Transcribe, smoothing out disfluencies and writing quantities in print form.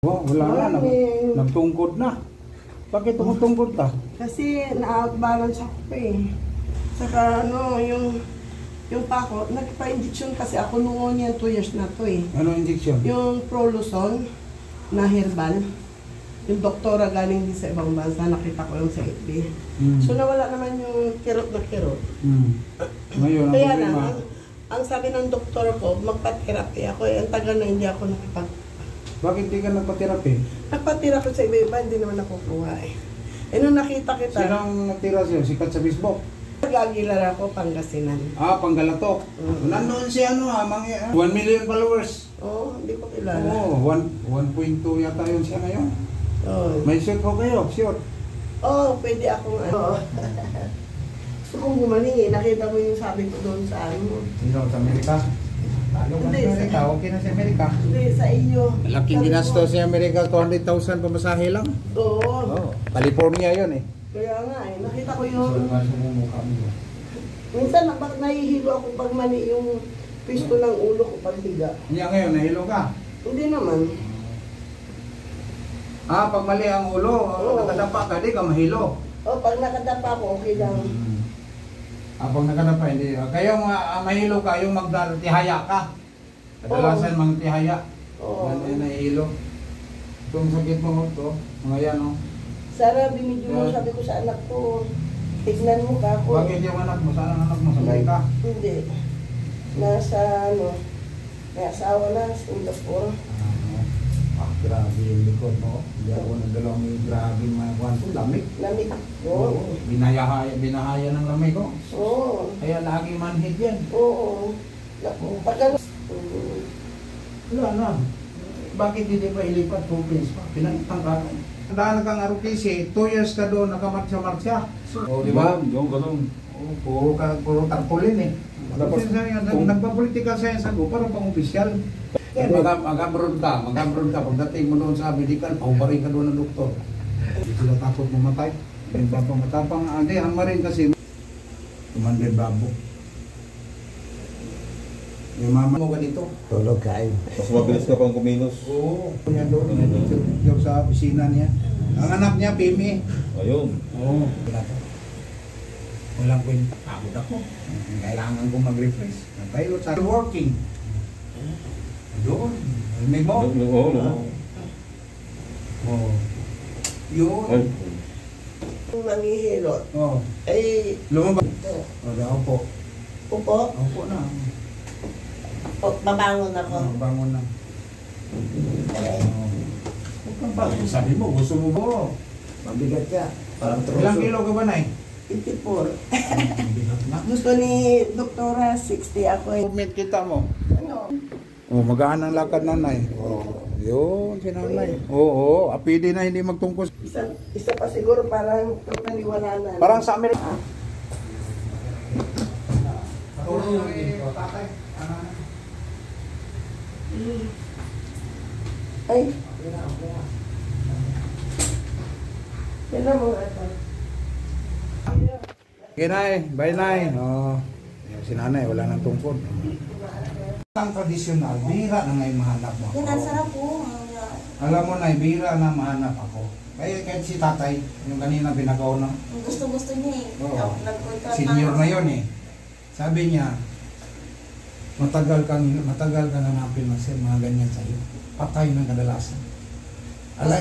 Oh, wala na. Nagtungkod na. Bakit tumutungkod ka? Kasi na-outbalance ako pa eh. Saka ano, yung pako, nagpa-injection kasi ako noon yan 2 years na to eh. Ano injection? Yung Proluson na herbal. Yung doktora galing din sa ibang bansa, nakita ko yung sa FB. So nawala naman yung kirot na kirot. Ngayon, Kaya na, ang sabi ng doktor ko, magpa-therapy ako. Ang tagal na hindi ako nakipag... Bakit di ka nagpa-therapy? Nagpa-therapy ko sa iba-iba, hindi naman nakukuha eh. Eh nung nakita kita... Sinang nagtira siya? Sikat sa Facebook? Nag-Aguilar ako, Pangasinan. Ah, Panggalatok. Nandun si ano ha, 1 million followers. Oo, hindi ko kilala. Oo, 1.2 yata yun siya ngayon. Oo. May shoot ko kayo, shoot. Oo, pwede akong ano. Gusto kong gumaling eh, nakita mo yung sabi ko doon sa ano. Sino sa Amerika? Talo ka sa Amerika, okay na sa Amerika. Hindi, sa inyo. Malaking ginastos sa Amerika, 200,000 pamasahe lang. Oo. Oh, California yun eh. Kaya nga eh, nakita ko yung... Minsan nahihilo ako pag mali yung pisto ng ulo ko pag higa. Yan ngayon, nahilo ka? Hindi naman. Ah, pag mali ang ulo, nakadapa ka, di ka mahilo. O, pag nakadapa ko, okay lang. Ah, pag nakadapa, hindi. Kaya mahilo ka, yung magtihaya ka. Kadalasan mga tihaya. Oo. Yan nahihilo. Itong sakit mo ito, mga yan o. Sara, binidyo mo, sabi ko sa anak ko, tignan mo ka ako. Bakit yung anak mo? Saan ang anak mo? Sabay ka? Hindi. Nasa ano, may asawa na, Singapore. Grabe yung likod mo. Hindi ako nagdalaw may grabe mga kwan ko. Lamig. Lamig. Oo. Binahaya ng lamig ko. Oo. Kaya lagi manhid yan. Oo. Pag ano. Wala na. Bakit hindi pa ilipat province pa? Pinagtang ka. Dahil kang ROTC, 2 years ka doon nakamarcha-marcha. Oh, di ba? Doon ka doon. Puro tarpulin eh. Nagpa-political science ako, parang pang-opisyal. Mag-abroad ka. Pagdating mo doon sa American, paubarin ka doon ng doktor. Hindi sila takot mamatay. Matapang, hindi, ang marin kasi, Commander Bravo. Yung mama mo ganito. Tulog kain. Mas mabilis ka pang kumilos. Oo. Yan doon, yung sa opisina niya. Ang anak niya, Pimi. Ayun. Oo. Walang kwenta. Pagod ako. Kailangan ko mag-refresh. Pilot sa working. Doon. May mo? Oo. Oo. Yun. Kung manghihilot, Oo. ay... Lumabas. ito. Opo. Upo, Opo na. babangon ako. Bangon na. Huwag kang bakit. Sabi mo, gusto mo mo. Mabigat ka. Parang Ilang kilo ka ba na eh? 54. Bigat na. Gusto ni Doktora 60 ako eh. Movement kita mo. Ano? Oh, magaan ang lakad nanay. Oh, yun si nanay. Oo, apidi na hindi magtungkos. Isa pa siguro parang naliwananan. Parang sa Amerika. Ay. Yan mo ito. Ginay, bye nay. Oh, si nanay wala nang tungkod. Ang tradisyonal, bihira na ngayon mahanap mo ako. Yan, ang sarap po. Alam mo na, bihira na mahanap ako. Kaya kahit si tatay, yung kanina binagaw na. Gusto-gusto niya eh. Oo. Nag-contract Senior na yun eh. Sabi niya, matagal ka nanapin mga ganyan sa'yo. Patay ng kadalasan. Alay.